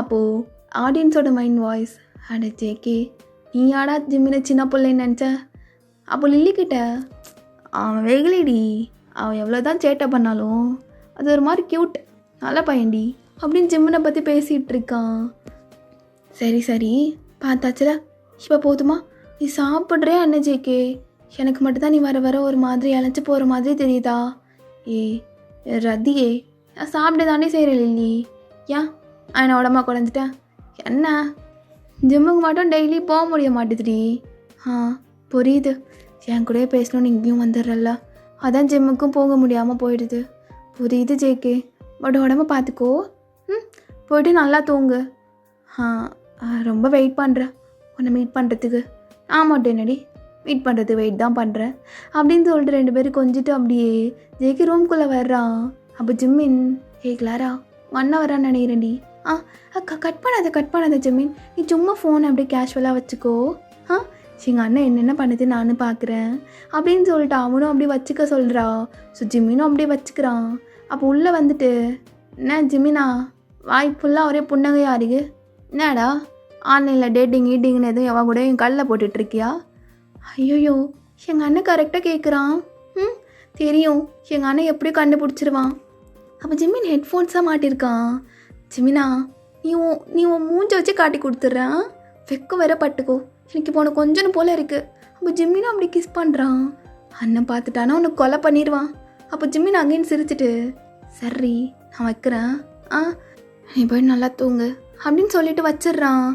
அப்போது ஆடியன்ஸோட மைண்ட் வாய்ஸ், அட ஜேகே, நீ யாடா ஜிம்மின சின்ன பிள்ளைன்னு நினச்ச? அப்போ லில்லிக்கிட்ட அவன் வெகுலிடி, அவன் எவ்வளோ தான் சேட்டை பண்ணாலும் அது ஒரு மாதிரி க்யூட், நல்ல பையன்டி அப்படின்னு ஜிம்மினை பற்றி பேசிகிட்டு இருக்கான். சரி பார்த்தாச்சுல, இப்போ போதுமா? நீ சாப்பிட்றே என்ன ஜேகே? எனக்கு மட்டும்தான் நீ வர ஒரு மாதிரி இழைச்சி போகிற மாதிரி தெரியுதா? ரதியே, நான் சாப்பிட தானே செய்கிறேன் லில்லி. ஏன் நான் உடம்பா குறைஞ்சிட்டேன்? என்ன ஜிம்முக்கு மட்டும் டெய்லி போக முடிய மாட்டேதுடி. புரியுது, என் கூட பேசணும்னு இங்கேயும் வந்துடுறல்ல, அதான் ஜிம்முக்கும் போக முடியாமல் போயிடுது. புரியுது ஜேகே, பட் உடம்ப பார்த்துக்கோ. போயிட்டு நல்லா தூங்கு. ரொம்ப வெயிட் பண்ணுறேன் உன்னை மீட் பண்ணுறதுக்கு. ஆமாட்டே என்னடி மீட் பண்ணுறது வெயிட் தான் பண்ணுறேன் அப்படின்னு சொல்லிட்டு 2 பேரும் கொஞ்சிட்டு அப்படியே ஜேகே ரூம்குள்ளே வர்றான். அப்போ ஜிம்மின், கிளாரா அண்ணா வரான்னு நினைக்கிறேன்டி. கட் பண்ணாத ஜிம்மின், நீ சும்மா ஃபோனை அப்படியே கேஷுவலாக வச்சுக்கோ. எங்கள் அண்ணன் என்னென்ன பண்ணுது நானும் பார்க்குறேன் அப்படின்னு சொல்லிட்டு அவனும் அப்படியே வச்சுக்க சொல்கிறா. ஸோ ஜிம்மினும் அப்படியே வச்சுக்கிறான். அப்போ உள்ளே வந்துட்டு, என்ன ஜிம்மினா வாய் ஃபுல்லாக ஒரே புன்னகையாக இருக்கு, என்னடா ஆன்லைனில் டேட்டிங்னு எதுவும் எவன் கூட என் கல்லில் போட்டுட்ருக்கியா? ஐயோயோ, எங்கள் அண்ணன் கரெக்டாக கேட்குறான். தெரியும், எங்கள் அண்ணன் எப்படி கண்டுபிடிச்சிருவான். அப்போ ஜிம்மின் ஹெட்ஃபோன்ஸாக மாட்டியிருக்கான். ஜிம்மினா, நீ உன் மூஞ்ச வச்சு காட்டி கொடுத்துட்றான், வெக்க வேற பட்டுக்கோ, எனக்கு இப்போ உனக்கு கொஞ்சம் போல் இருக்குது. அப்போ ஜிம்மினும் அப்படி கிஸ் பண்ணுறான். அண்ணன் பார்த்துட்டானா உனக்கு கொலை பண்ணிடுவான். அப்போ ஜிம்மின் அங்கேன்னு சிரிச்சிட்டு, சரி நான் வைக்கிறேன், நீ போய் நல்லா தூங்கு அப்படின்னு சொல்லிட்டு வச்சிடுறான்.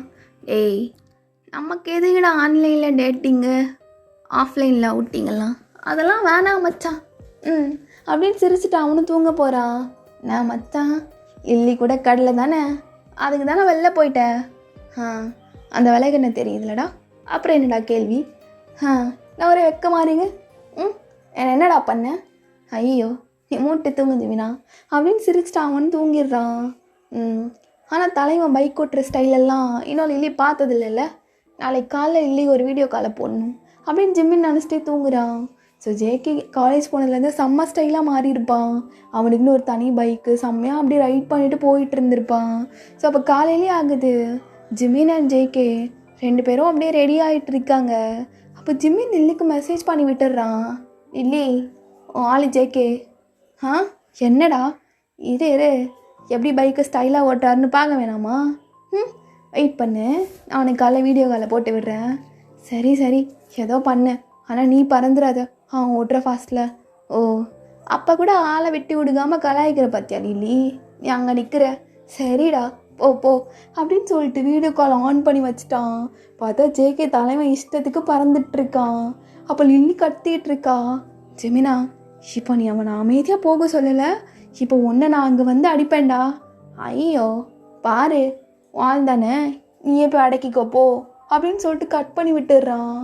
நமக்கு எதுக்கிட ஆன்லைனில் டேட்டிங்கு, ஆஃப்லைனில் அவுட்டிங்கெல்லாம், அதெல்லாம் வேணாம் மச்சான் அப்படின்னு சிரிச்சுட்டு அவனும் தூங்க போகிறான். நான் மச்சான் இல்லி கூட கடலை தானே, அதுக்கு தானே வெளில போயிட்டேன். அந்த விலைக்கு என்ன தெரியுதுலடா, அப்புறம் என்னடா கேள்வி? நான் ஒரு வெக்க மாறிங்க என்னடா பண்ணேன்? ஐயோ நீ மூட்டை தூங்குது வினா அப்படின்னு சிரிச்சுட்டு அவன் தூங்கிடுறான். ஆனால் தலைவன் பைக் ஓட்டுற ஸ்டைலெல்லாம் இன்னும் லில்லி பார்த்தது இல்லைல்ல. நாளைக்கு காலைல லில்லி ஒரு வீடியோ காலை போடணும் அப்படின்னு ஜிம்மின் நினச்சிட்டே தூங்குறான். ஸோ ஜேகே காலேஜ் போனதுலேருந்து செம்ம ஸ்டைலாக மாறியிருப்பான். அவனுக்குன்னு ஒரு தனி பைக்கு செம்மையாக அப்படியே ரைட் பண்ணிட்டு போயிட்டு இருந்திருப்பான். ஸோ அப்போ காலையிலே ஆகுது, ஜிமின் அண்ட் ஜேகே 2 பேரும் அப்படியே ரெடி ஆகிட்டு இருக்காங்க. அப்போ ஜிமின் லில்லிக்கு மெசேஜ் பண்ணி விட்டுடுறான். லில்லி, ஆளு ஜேகே. என்னடா இரு எப்படி பைக்கை ஸ்டைலாக ஓட்டுறாருன்னு பார்க்க வேணாமா? வெயிட் பண்ணு, நான் அவனுக்கு காலைல வீடியோ காலில் போட்டு விடுறேன். சரி ஏதோ பண்ணு, ஆனால் நீ பறந்துடாத அவன் ஓட்டுற ஃபாஸ்ட்டில். ஓ, அப்போ கூட ஆளை விட்டு விடுகாமல் கலாய்க்கிற பார்த்தியா லில்லி, நீ அங்கே நிற்கிற. சரிடா போ அப்படின்னு சொல்லிட்டு வீடியோ கால் ஆன் பண்ணி வச்சுட்டான். பார்த்தா ஜேகே தலைவன் இஷ்டத்துக்கு பறந்துட்டுருக்கான். அப்போ லில்லி கத்திட்டு இருக்கா, ஜெமினா இப்போ நீ அவனை அமைதியாக போக சொல்லலை, இப்போ ஒன்றை நான் அங்கே வந்து அடிப்பேன்டா. ஐயோ பாரு, வாழ் தானே, நீயே போய் அடக்கிக்கோப்போ அப்படின்னு சொல்லிட்டு கட் பண்ணி விட்டுடுறான்.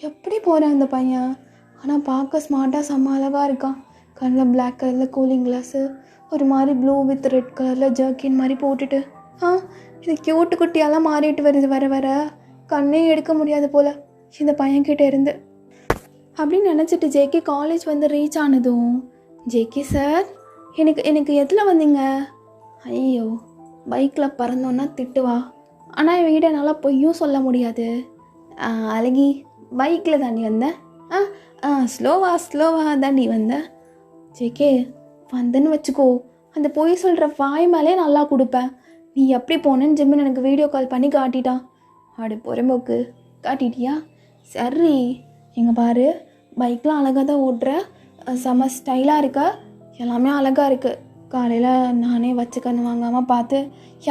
எப்படி போகிறேன் அந்த பையன், ஆனால் பார்க்க ஸ்மார்ட்டாக செம்ம அழகாக இருக்கான். கண்ணில் பிளாக் கலரில் கூலிங் கிளாஸு, ஒரு மாதிரி ப்ளூ வித் ரெட் கலரில் ஜர்க்கின் மாதிரி போட்டுட்டு இது க்யூட்டு குட்டியெல்லாம் மாறிட்டு வருது. வர கண்ணே எடுக்க முடியாது போல் இந்த பையன்கிட்ட இருந்து அப்படின்னு நினச்சிட்டு ஜேகே காலேஜ் வந்து ரீச் ஆனதும், ஜேகே சார் எனக்கு எதில் வந்தீங்க? ஐயோ, பைக்கில் பறந்தோன்னா திட்டுவா, ஆனால் என் வீட்டை நல்லா பொய்யும் சொல்ல முடியாது. அழகி, பைக்கில் தாண்டி வந்தேன். ஸ்லோவாக தாண்டி வந்தேன். ஜேகே வந்தேன்னு வச்சுக்கோ, அந்த பொய் சொல்கிற வாய் மேலே நல்லா கொடுப்பேன். நீ எப்படி போனேன்னு ஜிம்மின் எனக்கு வீடியோ கால் பண்ணி காட்டிட்டான். அப்படி பொறம்போக்கு காட்டிட்டியா? சரி, எங்கே பாரு, பைக்லாம் அழகாக தான் ஓட்டுற, செம்ம ஸ்டைலாக இருக்க, எல்லாமே அழகாக இருக்குது. காலையில் நானே வச்சு கண்ணு வாங்காமல் பார்த்து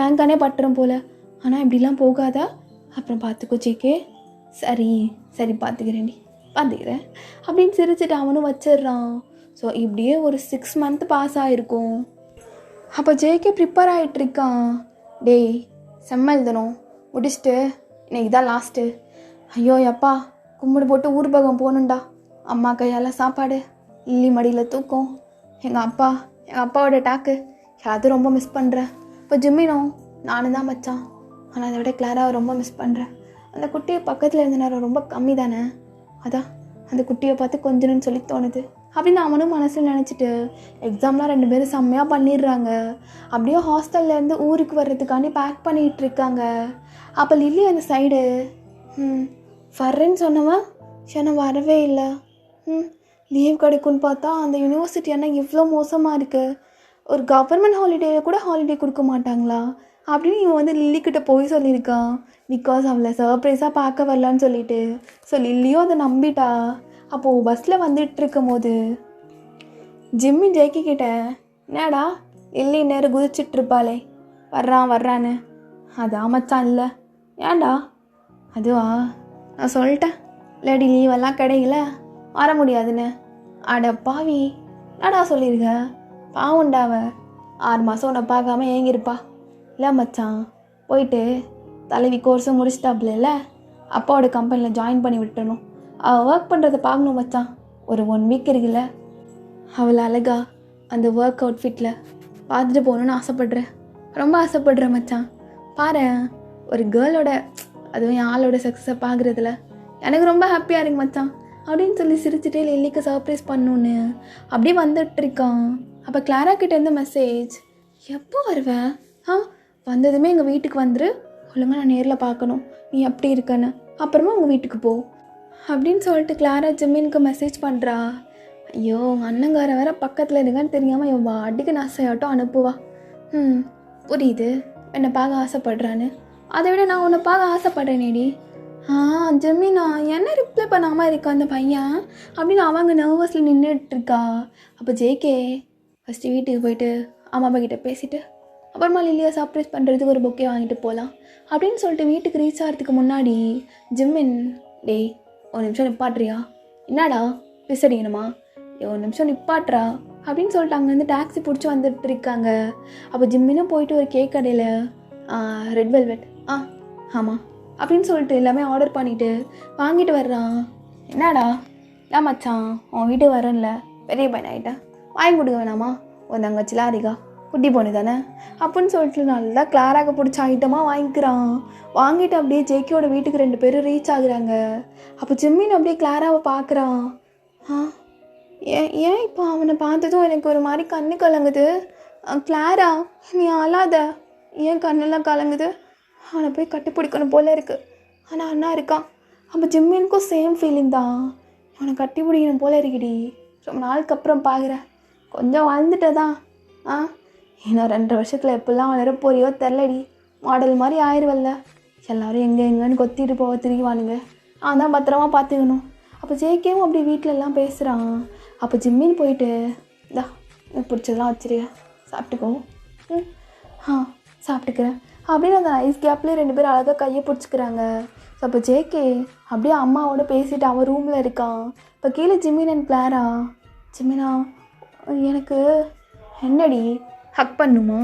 என் கண்ணே பட்டுரும் போல். ஆனால் இப்படிலாம் போகாதா, அப்புறம் பார்த்துக்கோ ஜேகே. சரி பார்த்துக்கிறேன் அப்படின்னு சிரிச்சுட்டு அவனும் வச்சிடுறான். ஸோ இப்படியே ஒரு 6 மந்த் பாஸ் ஆகிருக்கும். அப்போ ஜேகே ப்ரிப்பேர் ஆகிட்டுருக்கான். டேய், செம்ம எழுதணும், முடிச்சுட்டு இன்னைக்கு தான் லாஸ்ட்டு. ஐயோ எப்பா, கும்பிடு போட்டு ஊர் பக்கம் போகணுண்டா. அம்மா கையால் சாப்பாடு, இல்லி மடியில் தூக்கம், எங்கள் அப்பாவோட டாக்கு, அது ரொம்ப மிஸ் பண்ணுறேன். இப்போ ஜிம்மினும் நானும் தான் மச்சான், ஆனால் அதை விட கிளாராவை ரொம்ப மிஸ் பண்ணுறேன். அந்த குட்டியை பக்கத்தில் இருந்த நேரம் ரொம்ப கம்மி தானே, அதான் அந்த குட்டியை பார்த்து கொஞ்சணும்னு சொல்லி தோணுது அப்படின்னு அவனும் மனசில் நினச்சிட்டு எக்ஸாம்லாம் 2 பேரும் செம்மையாக பண்ணிடுறாங்க. அப்படியே ஹாஸ்டல்லேருந்து ஊருக்கு வர்றதுக்காண்டி பேக் பண்ணிகிட்டு இருக்காங்க. அப்போ லில்லி அந்த சைடு வர்றேன்னு சொன்னவன் ஏன்னா வரவே இல்லை. லீவ் கிடைக்கும்னு பார்த்தா அந்த யூனிவர்சிட்டி ஆனால் இவ்வளோ மோசமாக இருக்குது. ஒரு கவர்மெண்ட் ஹாலிடேயில் கூட ஹாலிடே கொடுக்க மாட்டாங்களா அப்படின்னு இவன் வந்து லில்லிக்கிட்ட போய் சொல்லியிருக்கான். பிகாஸ் அவளை சர்ப்ரைஸாக பார்க்க வரலான்னு சொல்லிட்டு. ஸோ லில்லியும் அதை நம்பிட்டா. அப்போது பஸ்ஸில் வந்துட்டு இருக்கும் போது ஜிம்மின் ஜெய்கி கிட்ட, என்னடா லில்லி நேரம் குதிச்சிட்ருப்பாளே, வர்றான்னு. அதான் மச்சான். இல்லை ஏன்டா? அதுவா, நான் சொல்லிட்டேன் லேடி லீவெல்லாம் கிடைக்கல, வர முடியாதுன்னு. அட பாவி, என்னடா சொல்லியிருக்க? பாவுண்டாவ 6 மாதம் உன்னை பார்க்காம ஏங்கிருப்பா. இல்லை மச்சான், போயிட்டு தலைவி கோர்ஸும் முடிச்சிட்டாப்புல, அப்பாவோட கம்பெனியில் ஜாயின் பண்ணி விட்டணும். அவள் ஒர்க் பண்ணுறதை பார்க்கணும் மச்சான். ஒரு 1 வீக் இருக்குல்ல, அவளை அழகா அந்த ஒர்க் அவுட்ஃபிட்டில் பார்த்துட்டு போகணுன்னு ஆசைப்பட்றேன், ரொம்ப ஆசைப்பட்றேன் மச்சான். பாரு, ஒரு கேர்ளோட, அதுவும் என் ஆளோட சக்ஸஸை பார்க்குறதுல எனக்கு ரொம்ப ஹாப்பியாக இருக்கு மச்சான் அப்படின்னு சொல்லி சிரிச்சுட்டே லில்லிக்கு சர்ப்ரைஸ் பண்ணணுன்னு அப்படியே வந்துட்டுருக்கான். அப்போ கிளாரா கிட்டேருந்து மெசேஜ், எப்போ வருவேன்? வந்ததுமே எங்கள் வீட்டுக்கு வந்துரு, ஒழுங்காக நான் நேரில் பார்க்கணும் நீ எப்படி இருக்கன்னு, அப்புறமா உங்கள் வீட்டுக்கு போ அப்படின்னு சொல்லிட்டு கிளாரா ஜிம்மினுக்கு மெசேஜ் பண்ணுறா. ஐயோ, உங்கள் அண்ணங்கார வேற பக்கத்தில் இருக்கான்னு தெரியாமல் என் வாட்டிக்கு நசையாட்டம் அனுப்புவா. புரியுது என்னை பார்க்க ஆசைப்படுறான்னு, அதை விட நான் உன்னை பார்க்க ஆசைப்படுறேனேடி. ஜிம்மினா என்ன ரிப்ளை பண்ணாமல் இருக்கா அந்த பையன் அப்படின்னு அவங்க நர்வஸில் நின்றுட்டுருக்கா. அப்போ ஜேகே ஃபஸ்ட்டு வீட்டுக்கு போயிட்டு அம்மா அப்பா கிட்டே பேசிவிட்டு அப்புறமா லில்லியை சர்ப்ரைஸ் பண்ணுறதுக்கு ஒரு பொக்கே வாங்கிட்டு போகலாம் அப்படின்னு சொல்லிட்டு வீட்டுக்கு ரீச் ஆகிறதுக்கு முன்னாடி ஜிம்மின், டேய் 1 நிமிஷம் நிப்பாட்றியா? என்னடா விசடிக்கணுமா? 1 நிமிஷம் நிப்பாட்றா அப்படின்னு சொல்லிட்டு அங்கேருந்து டாக்ஸி பிடிச்சி வந்துட்டு இருக்காங்க. அப்போ ஜிம்மினும் போயிட்டு ஒரு கேக் கடையில் ரெட் வெல்வெட் ஆமாம் அப்படின்னு சொல்லிட்டு எல்லாமே ஆர்டர் பண்ணிவிட்டு வாங்கிட்டு வர்றான். என்னடா ஏன் மச்சான், உன் வீட்டுக்கு வரேன்ல, பெரிய பையன் ஆகிட்டேன், வாங்கி கொடுக்க வேணாமா? உன் தங்கச்சிலாம் அதிகா குட்டி பொண்ணு தானே அப்படின்னு சொல்லிட்டு நல்லா கிளாராக பிடிச்ச ஐட்டமாக வாங்கிக்கிறான். வாங்கிட்டு அப்படியே ஜேகேயோட வீட்டுக்கு 2 பேரும் ரீச் ஆகுறாங்க. அப்போ ஜிம்மின் அப்படியே கிளாராவை பார்க்குறான். ஏன் ஏன் இப்போ அவனை பார்த்ததும் எனக்கு ஒரு மாதிரி கண்ணு கலங்குது. கிளாரா, நீ அழாத. ஏன் கண்ணெல்லாம் கலங்குது? அவனை போய் கட்டி பிடிக்கணும் போல இருக்கு. ஆனால் அண்ணா இருக்கான். அப்போ ஜிம்மினுக்கும் சேம் ஃபீலிங் தான். அவனை கட்டி பிடிக்கணும் போல இருக்குடி. ரொம்ப நாளுக்கு அப்புறம் பார்க்குறேன். கொஞ்சம் வளர்ந்துட்டதான். ஆ, இன்னும் 2 வருஷத்தில் எப்படிலாம் வளர போறியோ தெரிலடி. மாடல் மாதிரி ஆயிடுவல்ல. எல்லோரும் எங்கேன்னு கொத்திட்டு போக திரிவானுங்க. நான் தான் பத்திரமா பார்த்துக்கணும். அப்போ ஜேகேவும் அப்படி வீட்டிலலாம் பேசுகிறான். அப்போ ஜிம்மின்னு போயிட்டு இந்தா எனக்கு பிடிச்சதெல்லாம் வச்சுருக்க, சாப்பிட்டுக்கோ. சாப்பிட்டுக்கிறேன் அப்படின்னு அந்த ஐஸ் கேப்லேயே 2 பேரும் அழகாக கையை பிடிச்சிக்கிறாங்க. ஸோ அப்போ ஜேகே அப்படியே அம்மாவோட பேசிட்டு அவன் ரூமில் இருக்கான். இப்போ கீழே ஜிம்மின் அண்ட் கிளாரா. ஜிம்மினா, எனக்கு என்னடி ஹக் பண்ணுமா?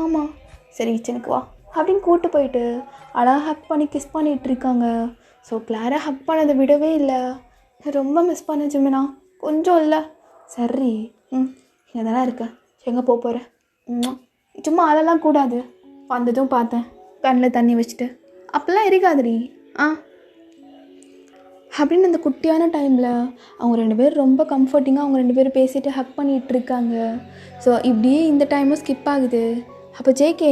ஆமாம், சரி கிச்சனுக்கு வா அப்படின்னு கூப்பிட்டு போயிட்டு அழகாக ஹக் பண்ணி கிஸ் பண்ணிகிட்ருக்காங்க. ஸோ கிளாரா ஹக் பண்ணதை விடவே இல்லை. ரொம்ப மிஸ் பண்ண ஜிம்மினா. கொஞ்சம் இல்லை, சரி. இங்கே தானே இருக்கேன், எங்கே போகிறேன்? சும்மா அழலாம் கூடாது. வந்ததும் பார்த்தேன் கண்ணில் தண்ணி வச்சுட்டு அப்போல்லாம் இருக்காதுடி. அப்படின்னு அந்த குட்டியான டைமில் அவங்க 2 பேரும் ரொம்ப கம்ஃபர்டிங்காக அவங்க 2 பேரும் பேசிட்டு ஹக் பண்ணிகிட்டு இருக்காங்க. ஸோ இப்படியே இந்த டைமும் ஸ்கிப் ஆகுது. அப்போ ஜேகே,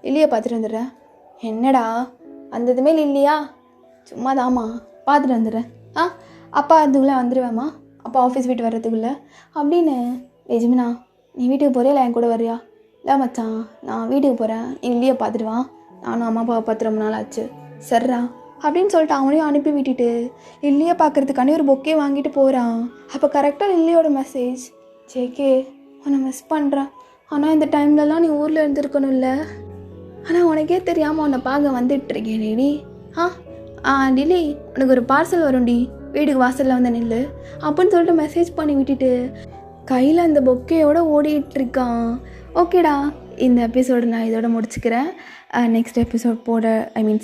லில்லியை பார்த்துட்டு வந்துடுறேன். என்னடா வந்ததுமே லில்லியா? சும்மா தாம்மா பார்த்துட்டு வந்துடுறேன். அப்பா அதுக்குள்ளே வந்துடுவேம்மா, அப்பா ஆஃபீஸ் வீட்டு வர்றதுக்குள்ளே அப்படின்னு. ஜிமினா, நீ வீட்டுக்கு போறியா இல்லை என் கூட வரியா? இல்லை மச்சான், நான் வீட்டுக்கு போகிறேன், நீ லில்லியை பார்த்துடுவான். நானும் அம்மா அப்பாவை பார்த்து ரொம்ப நாள் ஆச்சு. சரிடா அப்படின்னு சொல்லிட்டு அவனையும் அனுப்பி விட்டுட்டு லில்லியை பார்க்குறதுக்கானே ஒரு பொக்கே வாங்கிட்டு போகிறான். அப்போ கரெக்டாக லில்லியோட மெசேஜ், ஜேகே உன்னை மிஸ் பண்ணுறேன், ஆனால் இந்த டைம்லலாம் நீ ஊரில் இருந்துருக்கணும்ல, ஆனால் உனக்கே தெரியாமல் உன்னை பார்க்க வந்துட்டுருக்கேன் லேடி. லில்லி, உனக்கு ஒரு பார்சல் வரும்டி, வீட்டுக்கு வாசலில் வந்து நில்லு அப்படின்னு சொல்லிட்டு மெசேஜ் பண்ணி விட்டுட்டு கையில் அந்த பொக்கையோடு ஓடிட்டுருக்கான். ஓகேடா, இந்த எபிசோடு நான் இதோட முடிச்சுக்கிறேன். நெக்ஸ்ட் எபிசோட்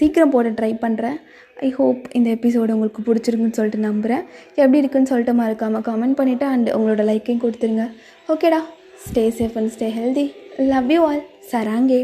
சீக்கிரம் போட ட்ரை பண்ணுறேன். ஐ ஹோப் இந்த எபிசோடு உங்களுக்கு பிடிச்சிருக்குன்னு சொல்லிட்டு நம்புகிறேன். எப்படி இருக்குன்னு சொல்லிட்டு மறக்காமல் கமெண்ட் பண்ணிவிட்டு அண்ட் உங்களோட லைக்கையும் கொடுத்துருங்க. ஓகேடா, stay safe and stay healthy. Love you all. சராங்கே.